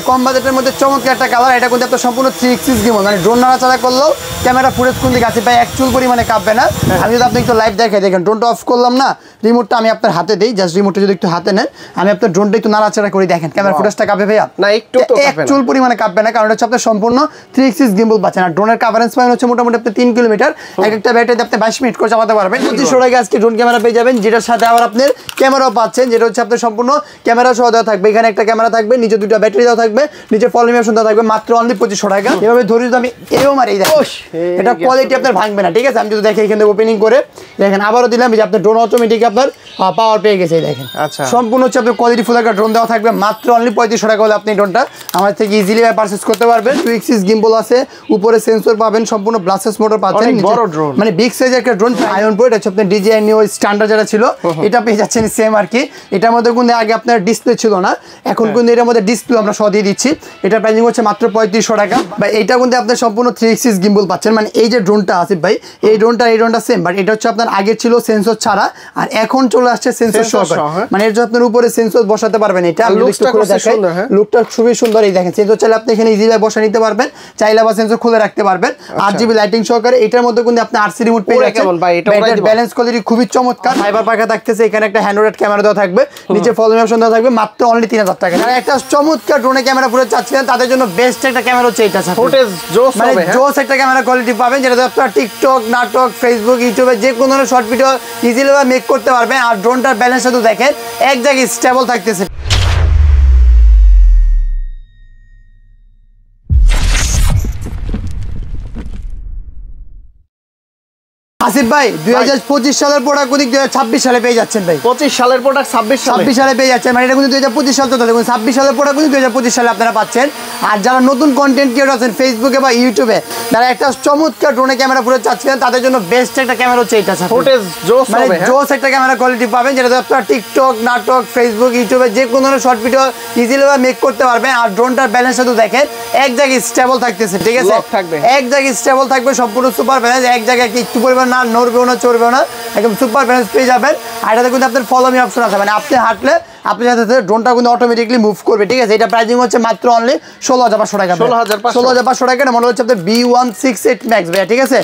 কম বাজেটের মধ্যে চমৎকার একটা কালার। এটা কিন্তু আপনার সম্পূর্ণ 3 এক্সিস গিম্বল, মানে ড্রোন নাড়াচাড়া করলেও ক্যামেরা ফুটেজ কোন দিকে আছে ভাই এক চুল পরিমাণে কাঁপবে না। আমি যদি আপনি একটু লাইভ দেখাই, দেখেন ড্রোনটা অফ করলাম না, রিমোটটা আমি আপনার হাতে দেই, জাস্ট রিমোটটা যদি একটু হাতে নেন, আমি আপনার ড্রোনটা একটু নাড়াচাড়া করি, দেখেন ক্যামেরা ফুটেজটা কাঁপে ভাইয়া না, একটু তো কাঁপে না, এক চুল পরিমাণে কাঁপবে না, কারণ এটা হচ্ছে আপনার সম্পূর্ণ 3 এক্সিস গিম্বল পাচ্ছেন। আর ড্রোনের কভারেজ পাবেন হচ্ছে মোটামুটি আপনি 3 কিলোমিটার, এক একটা ব্যাটারিতে আপনি 22 মিনিট করে চালাতে পারবেন। 2500 টাকা আজকে ড্রোন ক্যামেরা পেয়ে যাবেন, যেটার সাথে আবার আপনার ক্যামেরাও পাচ্ছেন, যেটা হচ্ছে আপনার সম্পূর্ণ ক্যামেরা সহ দেওয়া থাকবে। এখানে একটা ক্যামেরা থাকবে, নিচে দুটো ব্যাটারি দেওয়া থাকবে, নিচে ফলিং অপশন দেওয়া থাকবে, মাত্র অনলি 2500 টাকা। এভাবে ধরে যদি আমি এও মারি, এটা কোয়ালিটি আপনার ভাঙবে না, ঠিক আছে। আমি যদি দেখি এখানে ওপেনিং করে দেখেন, আবারও দিলাম যে আপনার ড্রোন অটোমেটিক আপনার পাওয়ার পেয়ে গেছে, দেখেন সম্পূর্ণ হচ্ছে আপনার কোয়ালিটি ফুল একটা ড্রোন দেওয়া থাকবে, মাত্র অনলি 3500 টাকা হলে আপনি ড্রোনটা আমার থেকে ইজিলি পারচেজ করতে পারবেন। 2 এক্সিস গিম্বল আছে, উপরে সেন্সর পাবেন, সম্পূর্ণ ব্লাস্টেস মোটর পাচ্ছেন, বড় ড্রোন মানে বিগ সাইজের একটা ড্রোন। আয়ন পোর্ট হচ্ছে আপনার DJI নিও স্ট্যান্ডার্ড যেটা ছিল এটা পেয়ে যাচ্ছেন সেম আর কি। এটার মধ্যে কিন্তু আগে আপনার ডিসপ্লে ছিল না, এখন কিন্তু এটার মধ্যে ডিসপ্লে আমরা সহ দিয়ে দিচ্ছি। এটা প্রাইসিং হচ্ছে মাত্র 3500 টাকা। বা এটা কিন্তু আপনার সম্পূর্ণ 3 এক্সিস গিম্বল পাচ্ছেন, মানে এই যে ড্রোনটা আছে ভাই, এই ড্রোনটা সেম, বাট এটা হচ্ছে আপনার আগে ছিল সেন্সর ছাড়া, আর এখন চলে আসছে সেন্সর সহ। মানে এর যে আপনার উপরে সেন্সর বসাতে পারবেন, এটা লুকটা খুবই সুন্দর। এই দেখেন সেন্সর চাইলে আপনি এখানে ইজিলি বসা নিতে পারবেন, চাইলে আবার সেন্সর খুলে রাখতে পারবেন। 8GB লাইটিং সহকারে এটার মধ্যে কিন্তু আপনি RC রিমোট পেয়ে যাচ্ছেন। ব্যালেন্স কোয়ালিটি খুবই চমৎকার, ফাইবার পাখা থাকতেছে, এখানে একটা হ্যান্ডহেল্ড ক্যামেরা দেওয়া থাকবে, নিচে ফলিং অপশন দেওয়া থাকবে, মাত্র অনলি 3000 টাকা। যারা একটা চমৎকার ড্রোনে ক্যামেরা ফুটেজ চাচ্ছিলেন তাদের জন্য বেস্ট একটা ক্যামেরা হচ্ছে এটা, ফুটেজ জোস হবে, মানে জোস একটা ক্যামেরা কোয়ালিটি পাবেন, যেটা আপনারা টিকটক, নাটক, ফেসবুক, ইউটিউবে যে কোনো ধরনের শর্ট ভিডিও ইজিলি মেক করতে পারবেন। আর ড্রোনটার ব্যালেন্স শুধু দেখেন এক জায়গায় স্টেবল থাকতেছে। আসিফ ভাই 2025 সালের প্রোডাক্ট 2026 সালে পেয়ে যাচ্ছেন ভাই। 25 সালের প্রোডাক্ট 26 সালে পেয়ে যাচ্ছেন, মানে এটা কিন্তু 2025 সাল চলতে, 26 সালের প্রোডাক্ট 2025 সালে আপনারা পাচ্ছেন। আর যারা নতুন কন্টেন্ট ক্রিয়েটর আছেন ফেসবুকে বা ইউটিউবে, যারা একটা চমৎকার ড্রোনে ক্যামেরা ফুটেজ চাচ্ছিলেন তাদের জন্য বেস্ট একটা ক্যামেরা হচ্ছে এটা, ফুটেজ জোস হবে, মানে জোস একটা ক্যামেরা কোয়ালিটি পাবেন, যেটা আপনারা টিকটক, নাটক, ফেসবুক, ইউটিউবে যে কোনো ধরনের শর্ট ভিডিও ইজিলি মেক করতে পারবেন। আর ড্রোনটার ব্যালেন্স শুধু দেখেন এক জায়গায় স্টেবল থাকতেছে, ঠিক আছে, এক জায়গায় স্টেবল থাকবে, সম্পূর্ণ সুপার ব্যালেন্স, এক জায়গায় একটু পরিমাণ না নড়বেও না চড়বেও না, একদম সুপার ব্যালেন্স পেয়ে যাবেন। আর এটাতে কিন্তু আপনার ফলো মি অপশন আছে, মানে আপনি হাঁটলে আপনি সাথে ড্রোনটা কিন্তু অটোমেটিকলি মুভ করবে, ঠিক আছে। এটা প্রাইসিং হচ্ছে মাত্র অনলি 16500 টাকা। 16500 টাকা, এটা মনে হচ্ছে আপনার B168 Max ভাইয়া, ঠিক আছে।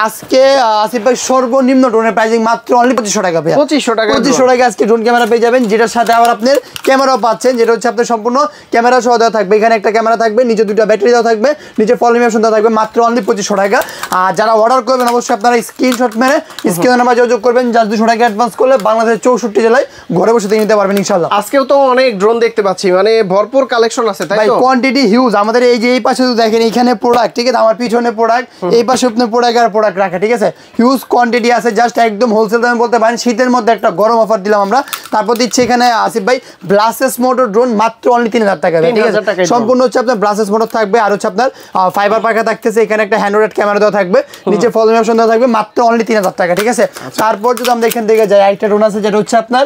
আজকে আসিফ ভাই সর্বনিম্ন ড্রোনের প্রাইসিং মাত্র অনলি 2500 টাকা ভাইয়া। 2500 টাকা আজকে ড্রোন ক্যামেরা পেয়ে যাবেন, যেটার সাথে আবার আপনার ক্যামেরাও পাচ্ছেন, যেটা হচ্ছে আপনার সম্পূর্ণ ক্যামেরা সহ দেওয়া থাকবে। এখানে একটা ক্যামেরা থাকবে, নিচে দুটো ব্যাটারি দেওয়া থাকবে, নিচে ফলিং অপশন দেওয়া থাকবে, মাত্র অনলি 2500 টাকা। আর যারা অর্ডার করবেন অবশ্যই আপনারা স্ক্রিনশট মেরে স্ক্রিনে নাম্বার যোগাযোগ করবেন, জাস্ট 200 টাকা অ্যাডভান্স করলে বাংলাদেশের 64 জেলায় ঘরে বসে নিতে পারবেন ইনশাআল্লাহ। আজকেও তো অনেক ড্রোন দেখতে পাচ্ছি, মানে ভরপুর কালেকশন আছে, তাই তো? Quantity huge. আমাদের এই যে এই পাশে দেখেন এখানে প্রোডাক্ট, ঠিক আছে, আমার পিছনে প্রোডাক্ট, এই পাশে আপনার প্রোডাক্ট আর প্রোডাক্ট রাখা, ঠিক আছে, হিউজ কোয়ান্টিটি আছে। জাস্ট একদম হোলসেল দামে বলতে পারেন, শীতের মধ্যে একটা গরম অফার দিলাম আমরা। তারপর দিচ্ছি এখানে আসিফ ভাই ব্লাস্টেস মোটর ড্রোন মাত্র অনলি 3000 টাকা, ঠিক আছে। সম্পূর্ণ হচ্ছে আপনার ব্লাস্টেস মোটর থাকবে, আর হচ্ছে আপনার ফাইবার পাখা থাকতেছে, এখানে একটা হ্যান্ডহেল্ড ক্যামেরা দেওয়া থাকবে, নিচে ফলিং অপশন দেওয়া থাকবে, মাত্র অনলি 3000 টাকা, ঠিক আছে। তারপর যদি আমরা এখান থেকে যাই, একটা ড্রোন আছে যেটা হচ্ছে আপনার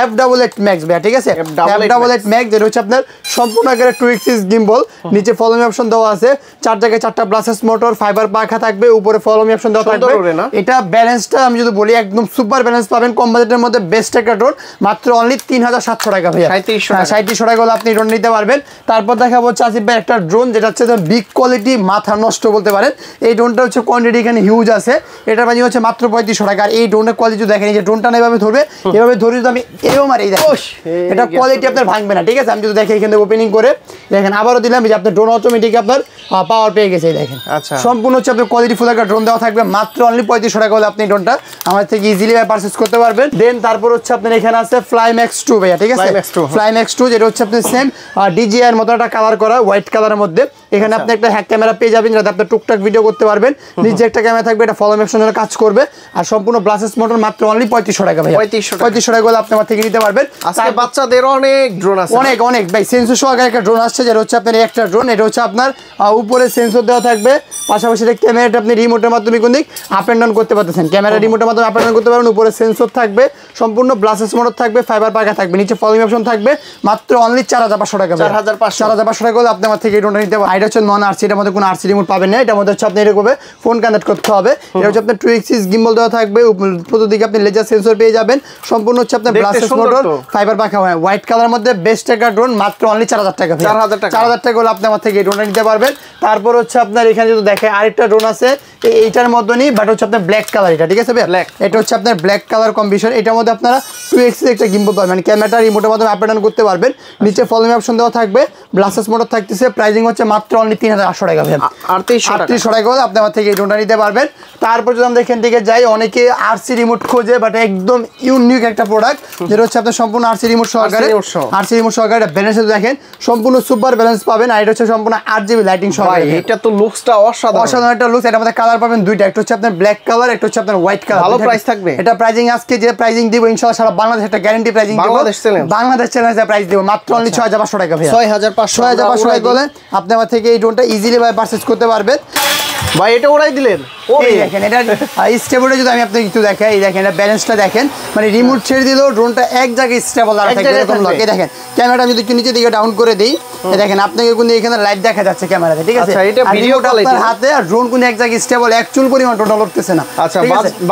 F88 Max ভাই, ঠিক আছে, F88 Max, যেটা হচ্ছে আপনার সম্পূর্ণ আকারে 2 এক্সিস গিম্বল, নিচে ফলো মি অপশন দেওয়া আছে, 4 জায়গায় 4টা ব্লাস্টেস মোটর, ফাইবার পাখা থাকবে, উপরে ফলো মি অপশন দেওয়া থাকবে। এটা ব্যালেন্সটা আমি যদি বলি একদম সুপার ব্যালেন্স পাবেন, কম বাজেটের মধ্যে বেস্ট একটা ড্রোন, মাত্র অনলি 3700 টাকা ভাইয়া। 3700 টাকা হলে আপনি ড্রোন নিতে পারবেন। তারপর দেখাবো হচ্ছে আসিফ ভাই একটা ড্রোন, যেটা হচ্ছে বিগ কোয়ালিটি, মাথা নষ্ট বলতে পারেন। এই ড্রোনটা হচ্ছে কোয়ান্টিটি এখানে হিউজ আছে, এটার প্রাইস হচ্ছে মাত্র 3500 টাকা। আর এই ড্রোনের কোয়ালিটি দেখেন, এই যে ড্রোনটা এভাবে ধরবে, এভাবে ধরে যদি আমি এও মারি, এটা কোয়ালিটি আপনার ভাঙবে না, ঠিক আছে। আমি যদি দেখি এখানে ওপেনিং করে দেখেন, আবারও দিলাম যে আপনার ড্রোন অটোমেটিক আপনার পাওয়ার পেয়ে গেছে, দেখেন সম্পূর্ণ হচ্ছে আপনার কোয়ালিটি ফুল একটা ড্রোন দেওয়া থাকবে, মাত্র অনলি 3500 টাকা হলে আপনি ড্রোনটা আমার থেকে ইজিলি পারচেজ করতে পারবেন। দেন তারপর হচ্ছে আপনার এখানে আছে FlyMax 2 ভাইয়া, ঠিক আছে, FlyMax 2, যেটা হচ্ছে আপনার সেম DJI এর মতো একটা কালার করা, হোয়াইট কালারের মধ্যে। এখানে আপনি একটা হ্যাক ক্যামেরা পেয়ে যাবেন, যাতে আপনি টুকটাক ভিডিও করতে পারবেন। নিচে একটা ক্যামেরা থাকবে, এটা ফলো অপশন কাজ করবে। আর সম্পূর্ণ ব্লাস্টেস মোটর মাত্র অনলি 3500 টাকা ভাই। 3500 টাকা হলে আপনি আমার থেকে নিতে পারবেন। আজকে বাচ্চাদের অনেক ড্রোন আছে, অনেক ভাই। সেন্সর সহকারে একটা ড্রোন আসছে, যেটা হচ্ছে আপনার একটা ড্রোন, এটা হচ্ছে আপনার উপরে সেন্সর দেওয়া থাকবে, পাশাপাশি ক্যামেরাটা আপনি রিমোটের মাধ্যমে কোন দিক আপ এন্ড ডাউন করতে পারতেছেন, ক্যামেরা রিমোটের মাধ্যমে আপ এন্ড ডাউন করতে পারবেন। উপরে সেন্সর থাকবে, সম্পূর্ণ ব্লাস্টেস মোটর থাকবে, ফাইবার পাখা থাকবে, নিচে ফলিং অপশন থাকবে, মাত্র অনলি 4500 টাকা। 4500 টাকা হলে আপনি আমার থেকে এই ড্রোনটা নিতে পারবেন। এটা হচ্ছে নন আরসি, এটার মধ্যে কোনো আরসি রিমোট পাবেন না। এটার মধ্যে হচ্ছে আপনি এরকম ফোন কানেক্ট করতে হবে। এটা হচ্ছে আপনার 2 axis গিম্বল দেওয়া থাকবে, প্রতিদিকে আপনি লেজার সেন্সর পেয়ে যাবেন, সম্পূর্ণ হচ্ছে আপনার ব্লাস্টেড মোটর, ফাইবার পাখা হয়, হোয়াইট কালার মধ্যে বেস্ট একটা ড্রোন, মাত্র অনলি 4000 টাকা। 4000 টাকা হলে আপনি আমার থেকে এই ড্রোনটা নিতে পারবেন। তারপর হচ্ছে আপনার এখানে যদি দেখে আরেকটা ড্রোন আছে এইটার মধ্যেই, বাট হচ্ছে আপনার ব্ল্যাক কালার, এটা ঠিক আছে ভাই, এটা হচ্ছে আপনার ব্ল্যাক কালার কম্বিনেশন। এটার মধ্যে আপনারা 2 axis একটা গিম্বল পাবেন, মানে ক্যামেরাটা রিমোটের মাধ্যমে আপ ডাউন করতে পারবেন। নিচে ফলো মি অপশন দেওয়া থাকবে, ব্লাস্টেড মোটর থাকতেছে, প্রাইসিং হচ্ছে মাত্র অনলি 3800 টাকা ভাই, 3800 টাকা হলে আপনি আমার থেকে এই ড্রোনটা নিতে পারবেন। তারপর যদি আমরা এখান থেকে যাই, অনেকে আরসি রিমোট খোঁজে, বাট একদম ইউনিক একটা প্রোডাক্ট, যেটা হচ্ছে আপনার সম্পূর্ণ আরসি রিমোট সহকারে, আরসি রিমোট সহকারে ব্যালেন্স দেখেন, সম্পূর্ণ সুপার ব্যালেন্স পাবেন। আর এটা হচ্ছে সম্পূর্ণ 8GB লাইটিং সহকারে। এটা তো লুকসটা অসাধারণ একটা লুকস। এটার মধ্যে কালার পাবেন দুইটা, একটা হচ্ছে আপনার ব্ল্যাক কালার, একটা হচ্ছে আপনার হোয়াইট কালার। ভালো প্রাইস থাকবে এটা। প্রাইসিং আজকে যে প্রাইসিং দিব ইনশাআল্লাহ সারা বাংলাদেশ একটা গ্যারান্টি প্রাইসিং দিব, বাংলাদেশ চ্যালেঞ্জে প্রাইস দিব মাত্র অনলি 6500 টাকা ভাই, 6500 টাকা বলে আপনি আমার থেকে এই ড্রোনটা ইজিলি ভাই পারচেজ করতে পারবেন ভাই। এটা ওরাই দিলেন, এই দেখেন এটা স্টেবলটা যদি আমি আপনাকে একটু দেখাই, এই দেখেন এটা ব্যালেন্সটা দেখেন, মানে রিমোট ছেড়ে দিলেও ড্রোনটা এক জায়গায় স্টেবল দাঁড়া থাকবে এরকম লাগে। দেখেন ক্যামেরাটা যদি একটু নিচে দিকে ডাউন করে দেই, দেখেন আপনাকে কিন্তু এখানে লাইট দেখা যাচ্ছে ক্যামেরাতে, ঠিক আছে, এটা ভিডিও আপনার হাতে, আর ড্রোন কিন্তু এক জায়গায় স্টেবল, এক চুল পরিমাণ ড্রোন লড়তেছে না। আচ্ছা,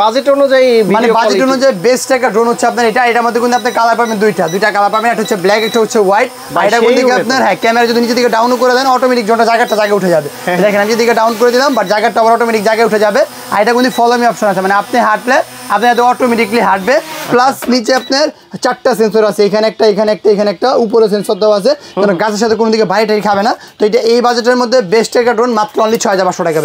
বাজেট অনুযায়ী, মানে বাজেট অনুযায়ী বেস্ট একটা ড্রোন হচ্ছে আপনার এটা। এটার মধ্যে কিন্তু আপনি কালার পাবেন দুইটা কালার পাবেন, একটা হচ্ছে ব্ল্যাক, একটা হচ্ছে হোয়াইট। আর এটা কিন্তু আপনার হ্যাঁ ক্যামেরা যদি নিচে দিকে ডাউন করে দেন, অটোমেটিক ড্রোনটা জায়গায় উঠে যাবে। দেখেন আমি দিকে ডাউন করে দিলাম, বাট জায়গাটা আবার অটোমেটিক জায়গায় উঠে যাবে। আর এটা কিন্তু ফলো মি অপশন আছে, মানে আপনি হাঁটলে আপনি হয়তো অটোমেটিকলি হাঁটবে। প্লাস নিচে আপনার 4টা সেন্সর আছে, এখানে একটা, এখানে একটা, এখানে একটা, উপরে সেন্সর দেওয়া আছে, কারণ গাছের সাথে কোনো দিকে বাইরে খাবে না। তো এটা এই বাজেটের মধ্যে বেস্ট একটা ড্রোন, মাত্র অনলি 6500 টাকা,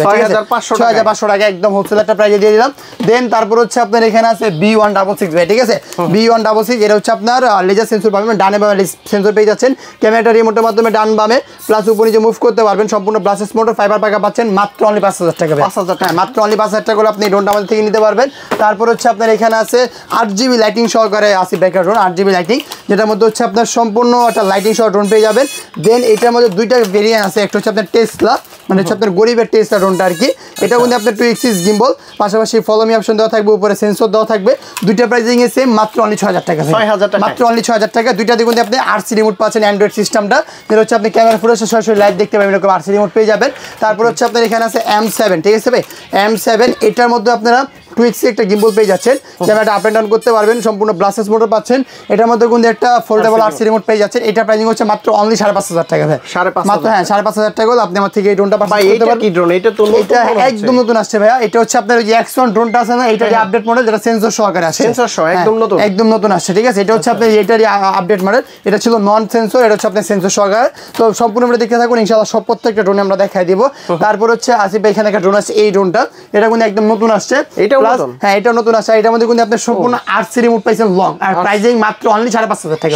6500 টাকা একদম হোলসেল একটা প্রাইসে দিয়ে দিলাম। দেন তারপর হচ্ছে আপনার এখানে আছে B166 ভাই, ঠিক আছে, B166 এটা হচ্ছে আপনার লেজার সেন্সর পাবেন, ডানে বামে সেন্সর পেয়ে যাচ্ছেন, ক্যামেরাটা রিমোটের মাধ্যমে ডান বামে প্লাস উপর নিচে মুভ করতে পারবেন, সম্পূর্ণ ব্লাস্টেড মোটর, ফাইবার পাখা পাচ্ছেন মাত্র অনলি 5000 টাকা, 5000 টাকা, মাত্র অনলি 5000 টাকা করে আপনি এই ড্রোনটা আমাদের থেকে নিতে পারবেন। তারপর হচ্ছে আপনার এখানে আছে 8GB লাইটিং সহকারে আসি ব্যাকার ড্রোন, 8GB লাইটিং, যেটার মধ্যে হচ্ছে আপনার সম্পূর্ণ একটা লাইটিং সহ ড্রোন পেয়ে যাবেন। দেন এটার মধ্যে দুইটা ভেরিয়েন্ট আছে, একটা হচ্ছে আপনার টেসলা, মানে হচ্ছে আপনার গরিবের টেসলা ড্রোনটা আর কি। এটা কিন্তু আপনার 2 axis গিম্বল, পাশাপাশি ফলো মি অপশন দেওয়া থাকবে, উপরে সেন্সর দেওয়া থাকবে, দুইটা প্রাইসিং এ সেম, মাত্র অনলি 6000 টাকা, মাত্র অনলি 6000 টাকা। দুইটাতে কিন্তু আপনি আরসি রিমোট পাচ্ছেন, অ্যান্ড্রয়েড সিস্টেমটা, যেটা হচ্ছে আপনি ক্যামেরা ফুটেজে সরাসরি লাইভ দেখতে পাবেন, এরকম আরসি রিমোট পেয়ে যাবেন। তারপর হচ্ছে আপনার এখানে আছে M7, ঠিক আছে ভাই, M7 এটার মধ্যে আপনারা 2 axis একটা গিম্বল পেয়ে যাচ্ছেন, ক্যামেরাটা আপ এন্ড ডাউন করতে পারবেন, সম্পূর্ণ ব্লাস্টেড মোটর পাচ্ছেন। এটার মধ্যে কিন্তু একটা ফোল্ডেবল আরসি রিমোট পেয়ে যাচ্ছেন। এটা প্রাইসিং হচ্ছে মাত্র অনলি 5500 টাকা ভাই, মাত্র হ্যাঁ 5500 টাকা হলে আপনি আমার থেকে এই ড্রোনটা পারচেজ করতে পারবেন। কি ড্রোন এটা? তো এটা একদম নতুন আসছে ভাইয়া। এটা হচ্ছে আপনার ওই যে Axon ড্রোনটা আছে না, এটা যে আপডেট মডেল, যেটা সেন্সর সহকারে আসে, সেন্সর সহ একদম নতুন আসছে, ঠিক আছে। এটা হচ্ছে আপনার এটারই আপডেট মডেল, এটা ছিল নন সেন্সর, এটা হচ্ছে আপনার সেন্সর সহকারে। তো সম্পূর্ণ আমরা দেখতে থাকুন ইনশাআল্লাহ, সব প্রত্যেকটা ড্রোন আমরা দেখাই দিব। তারপর হচ্ছে আসিফ ভাই এখানে একটা ড্রোন আছে, এই ড্রোনটা এটা কিন্তু একদম নতুন আসছে, এটাও নতুন, হ্যাঁ এটাও নতুন আসছে। এটার মধ্যে কিন্তু আপনি সম্পূর্ণ আরসি রিমোট পাইছেন লং, আর প্রাইসিং মাত্র অনলি 5500 টাকা,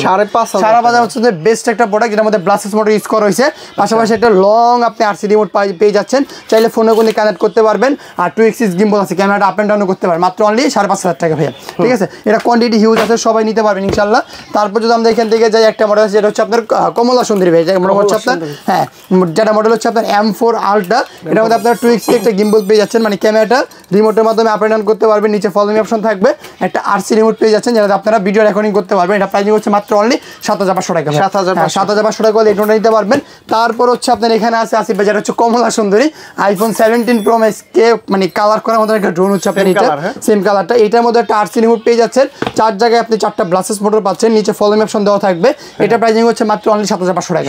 5500 হচ্ছে বেস্ট একটা প্রোডাক্ট, যেটার মধ্যে ব্লাস্টেড মোটর ইউজ করা হয়েছে, পাশাপাশি একটা লং আপনি আরসি রিমোট পেয়ে যাচ্ছেন, চাইলে ফোনে কোনো কানেক্ট করতে পারবেন। আর 2 axis গিম্বল আছে, ক্যামেরাটা আপ এন্ড ডাউন করতে পারবেন, মাত্র অনলি 5500 টাকা ভাইয়া, ঠিক আছে। এটা কোয়ান্টিটি হিউজ আছে, সবাই নিতে পারবেন ইনশাআল্লাহ। তারপর যদি আমরা এখান থেকে যাই, একটা মডেল আছে যেটা হচ্ছে আপনার কমলা সুন্দরী ভাই, যেটা মডেল হচ্ছে আপনার হ্যাঁ, যেটা মডেল হচ্ছে আপনার M4 আলট্রা। এটার মধ্যে আপনার 2 axis একটা গিম্বল পেয়ে যাচ্ছেন, মানে ক্যামেরাটা রিমোটের মাধ্যমে আপ এন্ড ডাউন করতে পারবেন, নিচে ফলো মি অপশন থাকবে, একটা আরসি রিমোট পেয়ে যাচ্ছেন, যেটা আপনারা ভিডিও রেকর্ডিং করতে পারবেন। এটা প্রাইসিং হচ্ছে মাত্র অনলি 7500 টাকা, 7500 টাকা এই ড্রোনটা নিতে পারবেন। তারপর হচ্ছে আপনার এখানে আছে আসিফ ভাই, যেটা হচ্ছে কমলা সুন্দরী iPhone 17 Pro Max কে মানে কালার করার মতো একটা ড্রোন হচ্ছে আপনার, এটা সেম কালারটা। এটার মধ্যে একটা আরসি রিমোট পেয়ে যাচ্ছেন, 4 জায়গায় আপনি 4টা ব্লাস্টেড মোটর পাচ্ছেন, নিচে ফলো মি অপশন দেওয়া থাকবে। এটা প্রাইসিং হচ্ছে মাত্র অনলি 7500 টাকা,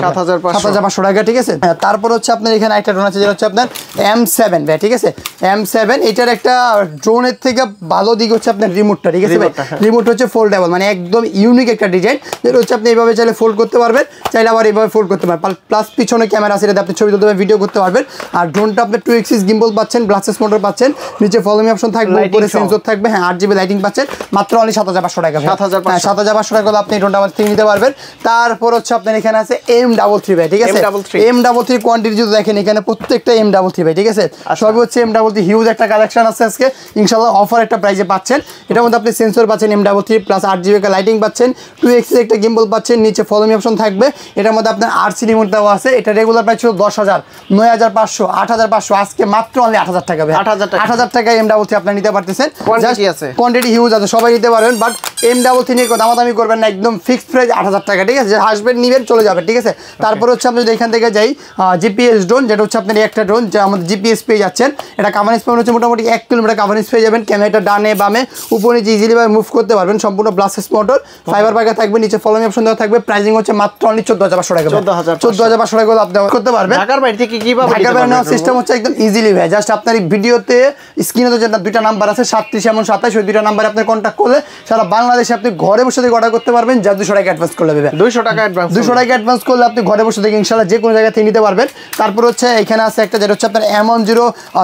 7500 টাকা, ঠিক আছে। তারপর হচ্ছে আপনার এখানে একটা ড্রোন আছে, যেটা হচ্ছে আপনার M7 ভাই, ঠিক আছে, M7 এটার একটা ড্রোনের থেকে ভালো দিক হচ্ছে আপনার রিমোটটা, ঠিক আছে ভাই, রিমোট হচ্ছে ফোল্ডেবল, মানে একদম ইউনিক একটা ডিজাইন, যেটা হচ্ছে আপনি এইভাবে চাইলে ফোল্ড করতে পারবেন, চাইলে আবার এইভাবে ফোল্ড করতে পারবেন, প্লাস পিছনে ক্যামেরা আছে, এটাতে আপনি ছবি তুলতে ভিডিও করতে পারবেন। আর ড্রোনটা আপনি 2 axis গিম্বল পাচ্ছেন, ব্লাস্টেড মোটর পাচ্ছেন, নিচে ফলো মি অপশন থাকবে, উপরে সেন্সর থাকবে, হ্যাঁ 8GB লাইটিং পাচ্ছেন, মাত্র অনলি 7500 টাকা, 7500 টাকা আপনি ড্রোনটা আমার থেকে নিতে পারবেন। তারপর হচ্ছে আপনার এখানে আছে M33 ভাই, ঠিক আছে, M33 কোয়ান্টিটি যদি দেখেন এখানে প্রত্যেকটা M33 ভাই, ঠিক আছে, সবই হচ্ছে M33 হিউজ একটা কালেকশন আছে আজকে ইনশাআল্লাহ। ইনশাআল্লাহ অফার একটা প্রাইসে পাচ্ছেন। এটার মধ্যে আপনি সেন্সর পাচ্ছেন M33 প্লাস 8GB লাইটিং পাচ্ছেন, 2x একটা গিম্বল পাচ্ছেন, নিচে ফলো মি অপশন থাকবে। এটার মধ্যে আপনার RC রিমোট দেওয়া আছে। এটা রেগুলার প্রাইস ছিল 10,000, 9,500, 8,500, আজকে মাত্র অনলি 8,000 টাকা। 8,000 টাকায় M33 আপনারা নিতে পারতেছেন। কোয়ান্টিটি হিউজ আছে, সবাই নিতে পারবেন, বাট M33 নিয়ে দামাদামি করবেন না, একদম ফিক্সড প্রাইস 8,000 টাকা, ঠিক আছে? যে আসবেন নিবেন চলে যাবে, ঠিক আছে? তারপর হচ্ছে আপনি যদি এখান থেকে যাই জিপিএস ড্রোন, যেটা হচ্ছে আপনার একটা ড্রোন যা আমাদের জিপিএস পেয়ে যাচ্ছেন। এটা কাভারেজ পাবেন হচ্ছে মোটামুটি 1 কিলোমিটার কাভারেজ পেয়ে যাবেন। ক্যামেরাটা ডানে বামে উপরে নিচে ইজিলি ভাবে মুভ করতে পারবেন। সম্পূর্ণ ব্লাস্টেস মোটর, ফাইবার বাগা থাকবে, নিচে ফলোমি অপশন দেওয়া থাকবে। প্রাইসিং হচ্ছে মাত্র অনলি 14,500 টাকা। 14,500 টাকা আপনি করতে পারবেন। ঢাকার বাইরে থেকে কিভাবে ঢাকার বাইরে নেওয়ার সিস্টেম হচ্ছে একদম ইজিলি ভাই। জাস্ট আপনার এই ভিডিওতে স্ক্রিনে তো যে দুইটা নাম্বার আছে 37 এবং 27, ওই দুইটা নাম্বারে আপনি কন্ট্যাক্ট করলে সারা বাংলাদেশে আপনি ঘরে বসে থেকে অর্ডার করতে পারবেন। যা 200 টাকা অ্যাডভান্স করলে দেবে, 200 টাকা অ্যাডভান্স, 200 টাকা অ্যাডভান্স করলে আপনি ঘরে বসে থেকে ইনশাআল্লাহ যে কোনো জায়গা থেকে নিতে পারবেন। তারপর হচ্ছে এখানে আছে একটা যেটা হচ্ছে আপনার M10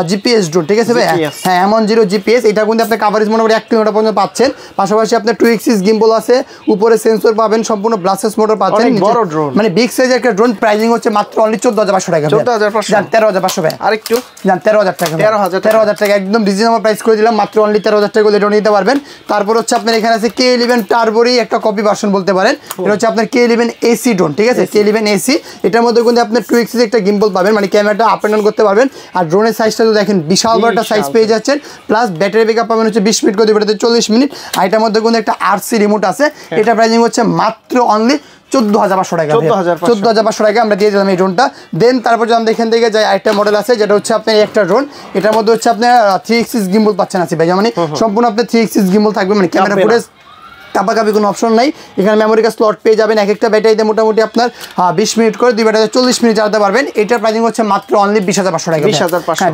জিপিএস ড্রোন, ঠিক আছে ভাই? হ্যাঁ, M10 জিপিএস। এটা কিন্তু আপনি কাভারেজ মোটামুটি 1 কিলোমিটার পর্যন্ত পাচ্ছেন। পাশাপাশি আপনার 2x গিম্বল আছে, উপরে সেন্সর পাবেন, সম্পূর্ণ ব্লাস্টেস মোটর পাচ্ছেন। বড় ড্রোন, মানে বিগ সাইজের একটা ড্রোন। প্রাইসিং হচ্ছে মাত্র অনলি 14,500 টাকা। 14,500 জান 13,500 ভাই। আরেকটু জান 13,000 টাকা। 13,000 টাকা একদম রিজনেবল প্রাইস করে দিলাম, মাত্র অনলি 13,000 টাকা এটা নিতে পারবেন। তারপর হচ্ছে আপনার এখানে আছে K11 টার্বোরই একটা কপি ভার্সন বলতে পারেন। এটা হচ্ছে আপনার K11 AC ড্রোন, ঠিক আছে? K11 AC। এটার মধ্যে কিন্তু আপনি 2x একটা গিম্বল পাবেন, মানে ক্যামেরাটা আপ এন্ড ডাউন করতে পারবেন। আর ড্রোনের সাইজটা তো দেখেন বিশাল বড় একটা সাইজ পেয়ে যাচ্ছেন। প্লাস ব্যাটারি ব্যাকআপ পাবেন হচ্ছে 20 মিনিট করে দিবে, 40 মিনিট। আর এটার মধ্যে কিন্তু একটা RC রিমোট আছে। এটা প্রাইসিং হচ্ছে মাত্র অনলি 14,500 টাকা। 14,500 টাকা আমরা দিয়ে দিলাম এই ড্রোনটা। দেন তারপর যদি আমরা এখান থেকে যাই, আরেকটা মডেল আছে যেটা হচ্ছে আপনার একটা ড্রোন। এটার মধ্যে হচ্ছে আপনার 3x গিম্বল পাচ্ছেন আছে ভাই, মানে সম্পূর্ণ আপনার 3x গিম্বল থাকবে, মানে ক্যামেরা ফুটেজ কাপাকাপি কোনো অপশন নাই। এখানে মেমোরি কার্ড স্লট পেয়ে যাবেন। এক একটা ব্যাটারিতে মোটামুটি আপনার 20 মিনিট করে, 2 ব্যাটারিতে 40 মিনিট চালাতে পারবেন। এটার প্রাইসিং হচ্ছে মাত্র অনলি 20,500 টাকা।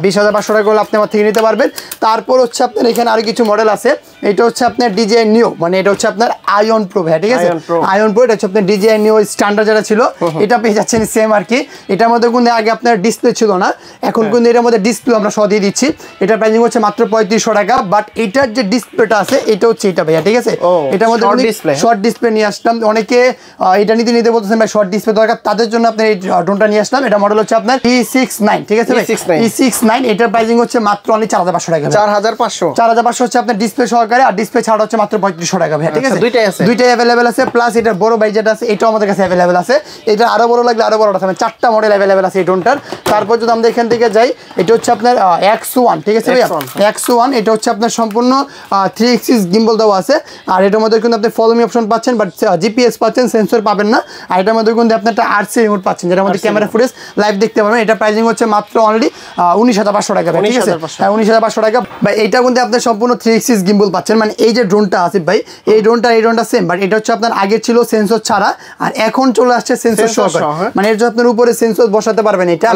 20,500 টাকা হলে আপনি আমার থেকে নিতে পারবেন। তারপর হচ্ছে আপনার এখানে আরো কিছু মডেল আছে। এটা হচ্ছে আপনার DJI Neo, মানে এটা হচ্ছে আপনার আয়ন প্রো ভাই, ঠিক আছে? Ion pro. এটা হচ্ছে আপনার DJI Neo স্ট্যান্ডার্ড যেটা ছিল, এটা পেয়ে যাচ্ছেন সেম আর কি। এটার মধ্যে কিন্তু আগে আপনার ডিসপ্লে ছিল না, এখন কিন্তু এটার মধ্যে ডিসপ্লে আমরা সহ দিয়ে দিচ্ছি। এটার প্রাইসিং হচ্ছে মাত্র 3500 টাকা। বাট এটার যে ডিসপ্লেটা আছে এটা হচ্ছে এটা ভাইয়া, ঠিক আছে? এটার মধ্যে শর্ট ডিসপ্লে নিয়ে আসলাম। অনেকে এটা নিতে বলতেছেন ভাই শর্ট ডিসপ্লে দরকার, তাদের জন্য আপনি এই ড্রোনটা নিয়ে আসলাম। এটা মডেল হচ্ছে আপনার E69, ঠিক আছে ভাই? E69। এটার প্রাইসিং হচ্ছে মাত্র অনলি 4,500 টাকা। 4,500 হচ্ছে আপনার ডিসপ্লে সহকারে, আর ডিসপ্লে ছাড়া হচ্ছে মাত্র 3500 টাকা ভাই, ঠিক আছে? দুইটাই অ্যাভেলেবেল আছে। প্লাস এটার বড় ভাই যেটা আছে এটাও আমাদের কাছে অ্যাভেলেবেল আছে। এটা আরো বড় লাগলে আরো বড়টা থাকবে। 4টা মডেল অ্যাভেলেবেল আছে এই ড্রোনটার। তারপর যদি আমরা এখান থেকে যাই, এটা হচ্ছে আপনার X1, ঠিক আছে ভাইয়া? X1। এটা হচ্ছে আপনার সম্পূর্ণ 3x গিম্বল দেওয়া আছে। আর এটার মধ্যে কিন্তু আপনি ফলো মি অপশন পাচ্ছেন, বাট জিপিএস পাচ্ছেন, সেন্সর পাবেন না। আর এটার মধ্যে কিন্তু আপনি একটা RC রিমোট পাচ্ছেন, যেটার মধ্যে ক্যামেরা ফুটেজ লাইভ দেখতে পারবেন। এটা প্রাইসিং হচ্ছে মাত্র অনলি 19,500 টাকা, ঠিক আছে? হ্যাঁ, 19,500 টাকা ভাই। এইটা কিন্তু আপনি সম্পূর্ণ 3x গিম্বল পাচ্ছেন। মানে এই যে ড্রোনটা আছে ভাই, এই ড্রোনটা সেম, বাট এটা হচ্ছে আপনার আগে ছিল সেন্সর ছাড়া, আর এখন চলে আসছে সেন্সর সহ। মানে এর যে আপনার উপরে সেন্সর বসাতে পারবেন। এটা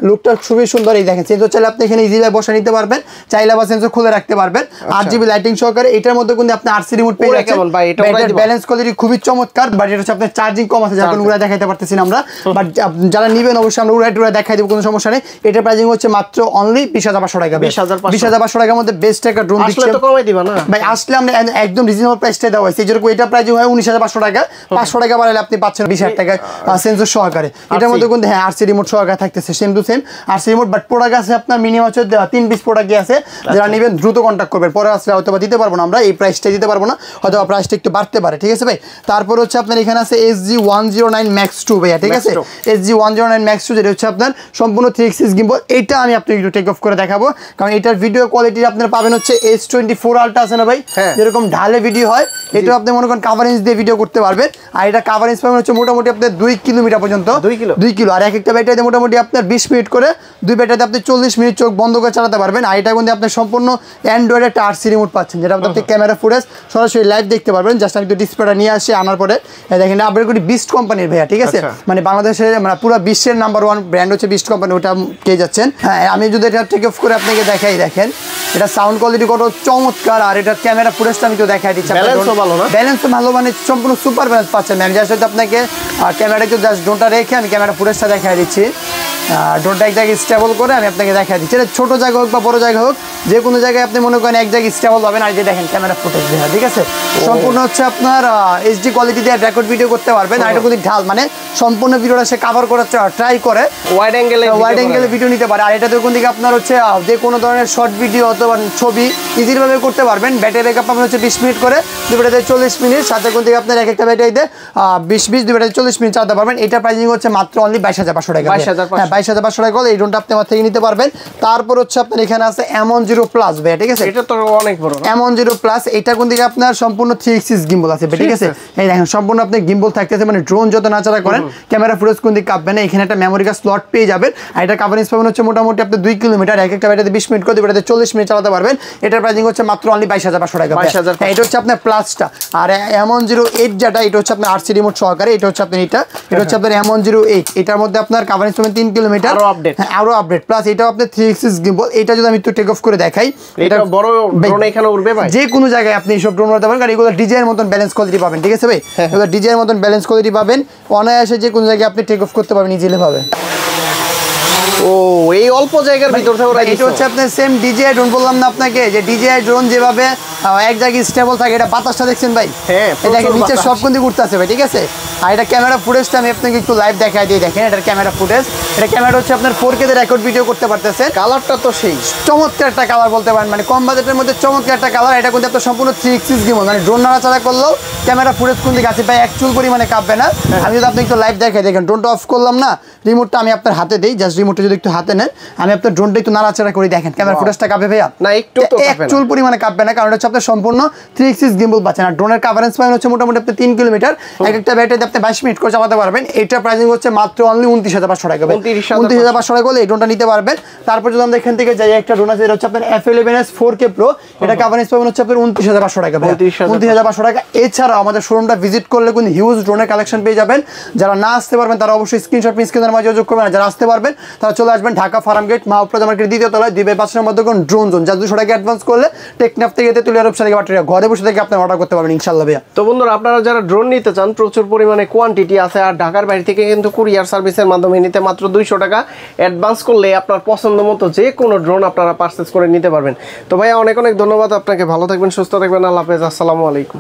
লুকটা খুবই সুন্দর। এই দেখেন সেন্সর চাইলে আপনি এখানে ইজিলি বসা নিতে পারবেন, চাইলে আবার সেন্সর খুলে রাখতে পারবেন। 8GB লাইটিং সহকারে। এটার মধ্যে কিন্তু আপনি RC রিমোট পেয়ে যাচ্ছেন। ব্যালেন্স কোয়ালিটি খুবই চমৎকার, বাট এটা হচ্ছে আপনার চার্জিং কম আছে, যার কারণে উড়া দেখাইতে পারতেছি না আমরা। বাট যারা নিবেন অবশ্যই আমরা উড়া দেখাই দেবো, কোনো সমস্যা নেই। এটা প্রাইসিং হচ্ছে মাত্র অনলি 20,500 টাকা। 20,500 টাকার মধ্যে বেস্ট একটা ড্রোন দিচ্ছি ভাই। আসলে আমরা একদম রিজনেবল প্রাইসটা দেওয়া হয়েছে। যেরকম এটা প্রাইসিং হয় 19,500 টাকা, 500 টাকা বাড়ালে আপনি পাচ্ছেন 20,000 টাকা সেন্সর সহকারে। এটার মধ্যে কিন্তু হ্যাঁ RC রিমোট সহকারে থাকতেছে, same to same RC remote. But product আছে আপনার মিনিমাম হচ্ছে 3 পিস প্রোডাক্ট আছে। যারা নেবেন দ্রুত কন্ট্যাক্ট করবেন, পরে আসলে হয়তো দিতে পারবো না আমরা, এই প্রাইসটা দিতে পারবো না, হয়তো প্রাইসটা একটু বাড়তে পারে, ঠিক আছে ভাই? তারপর হচ্ছে আপনার এখানে আছে SG-109 Max 2 ভাইয়া, ঠিক আছে? SG-109 Max 2, যেটা হচ্ছে আপনার সম্পূর্ণ 3x গিম্বল। এটা আমি আপনাকে একটু টেক অফ করে দেখাবো, কারণ এটার ভিডিও কোয়ালিটি আপনারা পাবেন হচ্ছে S24 Ultra আছে না ভাই, যেরকম ঢালে ভিডিও হয়, এটা আপনি মনে করেন কাভারেজ দিয়ে ভিডিও করতে পারবেন। আর এটা কাভারেজ পাবেন হচ্ছে মোটামুটি আপনার 2 কিলোমিটার পর্যন্ত, 2 কিলো। আর এক একটা ব্যাটারিতে মোটামুটি আপনার 20 মিনিট করে, 2 ব্যাটারিতে আপনি 40 মিনিট চোখ বন্ধ করে চালাতে পারবেন। আর এটা কিন্তু আপনি সম্পূর্ণ অ্যান্ড্রয়েড একটা RC রিমোট পাচ্ছেন, যেটা আপনি ক্যামেরা ফুটেজ সরাসরি লাইভ দেখতে পারবেন। জাস্ট আমি তো ডিসপ্লেটা নিয়ে আসি, আনার পরে দেখেন আপগ্রেড বিস্ট কোম্পানির ভাইয়া, ঠিক আছে? মানে বাংলাদেশের মানে পুরো বিশ্বের নাম্বার 1 ব্র্যান্ড হচ্ছে বিস্ট কোম্পানি, ওটা পেয়ে যাচ্ছেন। হ্যাঁ, আমি যদি এটা টেক অফ করে আপনাকে দেখাই, দেখেন এটা সাউন্ড কোয়ালিটি কত চমৎকার। আর এটা ক্যামেরা ফুটেজটা আমি তো দেখাই দিচ্ছি। ব্যালেন্সও ভালো, মানে সম্পূর্ণ সুপার ব্যালেন্স পাচ্ছেন। আমি জাস্ট আপনাকে ক্যামেরা একটু জাস্ট ড্রোনটা রেখে আমি ক্যামেরা ফুটেজটা দেখাই দিচ্ছি। ড্রোনটা এক জায়গায় স্টেবল করে আমি আপনাকে দেখা দিচ্ছি। এটা ছোটো জায়গা হোক বা বড় জায়গা হোক, যে কোনো জায়গায় আপনি মনে করেন এক জায়গায় স্টেবল পাবেন। আর যে দেখেন ক্যামেরা ফুটেজ দেখা, ঠিক আছে, সম্পূর্ণ হচ্ছে আপনার এইচডি কোয়ালিটি দিয়ে রেকর্ড ভিডিও করতে পারবেন। আর এটা যদি ঢাল মানে সম্পূর্ণ ভিডিওটা সে কভার করার ট্রাই করে, ওয়াইড অ্যাঙ্গেলে ভিডিও নিতে পারে। আর এটা তো কোন দিকে আপনার হচ্ছে যে কোনো ধরনের শর্ট ভিডিও অথবা ছবি ইজিভাবে করতে পারবেন। ব্যাটারি ব্যাকআপ পাবেন হচ্ছে 20 মিনিট করে, দুই ব্যাটারিতে 40 মিনিট, সাথে কোন দিকে আপনার এক একটা ব্যাটারিতে 20 দুই ব্যাটারি 40 মিনিট চালাতে পারবেন। এটা প্রাইসিং হচ্ছে মাত্র অনলি 22,500 টাকা। 22,500 টাকা হলে এই ড্রোনটা আপনি আমার থেকে নিতে পারবেন। তারপর হচ্ছে আপনার এখানে আছে M10 প্লাস ভাই, ঠিক আছে, এটা তো অনেক বড় M10 প্লাস। এটা কোন দিকে আপনার সম্পূর্ণ 3 এক্সিস গিম্বল আছে, ঠিক আছে। এই দেখেন সম্পূর্ণ আপনি গিম্বল থাকতেছে, মানে ড্রোন যত নাচাড়া করেন ক্যামেরা ফুটেজ কোন দিকে কাঁপবে না। এখানে একটা মেমোরি কার্ড স্লট পেয়ে যাবেন। আর এটা কভারেজ পাবেন হচ্ছে মোটামুটি আপনি 2 কিলোমিটার, এক একটা ব্যাটারিতে 20 মিনিট করে, দুই ব্যাটারিতে 40 মিনিট চালাতে পারবেন। এটার প্রাইসিং হচ্ছে মাত্র অনলি 22,500 টাকা। এটা হচ্ছে আপনার প্লাসটা। আর M10 যেটা, এটা হচ্ছে আপনার RC রিমোট সহকারে। এটা হচ্ছে আপনার এটা হচ্ছে আপনার M10 এটার মধ্যে আপনার কভারেজ পাবেন 3 কিলোমিটার, আরো আপডেট প্লাস। এটাও আপনার 3 এক্সিস গিম্বল। এটা যদি আমি একটু টেক অফ করে দেখাই, এটা বড় ড্রোন এখানে উড়বে ভাই, যে কোনো জায়গায় আপনি সব ড্রোন উড়াতে পারেন। কারণ এগুলো ডিজাইনের মতন ব্যালেন্স কোয়ালিটি পাবেন, ঠিক আছে ভাই, এগুলো ডিজাইনের মতন ব্যালেন্স কোয়ালিটি পাবেন। অনায়াসে যে কোনো জায়গায় আপনি টেক অফ করতে পারবেন ইজিলি ভাবে। ও এই অল্প জায়গার ভিতর থেকে ওরা এটা হচ্ছে আপনার সেম ডিজিআই ড্রোন বললাম না আপনাকে, যে ডিজিআই ড্রোন যেভাবে এক জায়গায় স্টেবল থাকে, এটা বাতাসটা দেখছেন ভাই, এটা নিচে সব কোন দিকে উঠতেছে ভাই, ঠিক আছে। আর এটা ক্যামেরা ফুটেজটা আমি আপনাকে একটু লাইভ দেখাই দিয়ে দেখেন। এটার ক্যামেরা ফুটেজ, এটা ক্যামেরা হচ্ছে আপনার 4K তে রেকর্ড ভিডিও করতে পারতেছে। কালারটা তো সেই চমৎকার একটা কালার বলতে পারেন, মানে কম বাজেটের মধ্যে চমৎকার একটা কালার। এটা কিন্তু আপনার সম্পূর্ণ 3 এক্সিস গিম্বল, মানে ড্রোন নাড়াচাড়া করলেও ক্যামেরা ফুটেজ কোন দিকে আছে ভাই এক চুল পরিমাণে কাঁপবে না। আমি যদি আপনি একটু লাইভ দেখাই দেখেন, ড্রোনটা অফ করলাম না, রিমোটটা আমি আপনার হাতে দিই, জাস্ট রিমোটটা যদি একটু হাতে নেন, আমি আপনার ড্রোনটা একটু নাড়াচাড়া করি, দেখেন ক্যামেরা ফুটেজটা কাঁপে ভাইয়া না, একটু তো এক চুল পরিমাণে কাঁপবে না। কারণ হচ্ছে আপনার সম্পূর্ণ 3 এক্সিস গিম্বল পাচ্ছেন। আর ড্রোনের কভারেজ পাবেন হচ্ছে মোটামুটি আপনি 3 কিলোমিটার, এক একটা ব্যাটারিতে আপনি 22 মিনিট করে চালাতে পারবেন। এটা প্রাইসিং হচ্ছে মাত্র অনলি 29,500 টাকা। 29,500 টাকা হলে এই ড্রোনটা নিতে পারবেন। তারপর যদি আমরা এখান থেকে যাই, একটা ড্রোন আছে, এটা হচ্ছে আপনার F11s 4K Pro, এটা কভারেজ পাবেন হচ্ছে আপনার 29,500 টাকা। 29,500 টাকা। এছাড়াও আমাদের শোরুমটা ভিজিট করলে কিন্তু হিউজ ড্রোনের কালেকশন পেয়ে যাবেন। যারা না আসতে পারবেন তারা অবশ্যই স্ক্রিনশট স্ক্রিনের মাঝে যোগ করবেন। যারা আসতে পারবেন তারা চলে আসবেন ঢাকা ফার্ম গেট মাহপ্রজা মার্কেট 2য় তলায় 2/5 মধ্যে কোন ড্রোন জোন, যা 200 টাকা অ্যাডভান্স করলে টেকনাফ থেকে তেতুলিয়া রূপসা থেকে বাটারিয়া ঘরে বসে থেকে আপনি অর্ডার করতে পারবেন ইনশাআল্লাহ ভাইয়া। তো বন্ধুরা, আপনারা যারা ড্রোন নিতে চান, প্রচুর পরিমাণে কোয়ান্টিটি আছে। আর ঢাকার বাইরে থেকে কিন্তু কুরিয়ার সার্ভিসের মাধ্যমে নিতে মাত্র 200 টাকা অ্যাডভান্স করলে আপনার পছন্দ মতো যে কোনো ড্রোন আপনারা পারচেজ করে নিতে পারবেন। তো ভাইয়া অনেক অনেক ধন্যবাদ আপনাকে, ভালো থাকবেন, সুস্থ থাকবেন, আল্লাহ হাফেজ, আসসালামু আলাইকুম।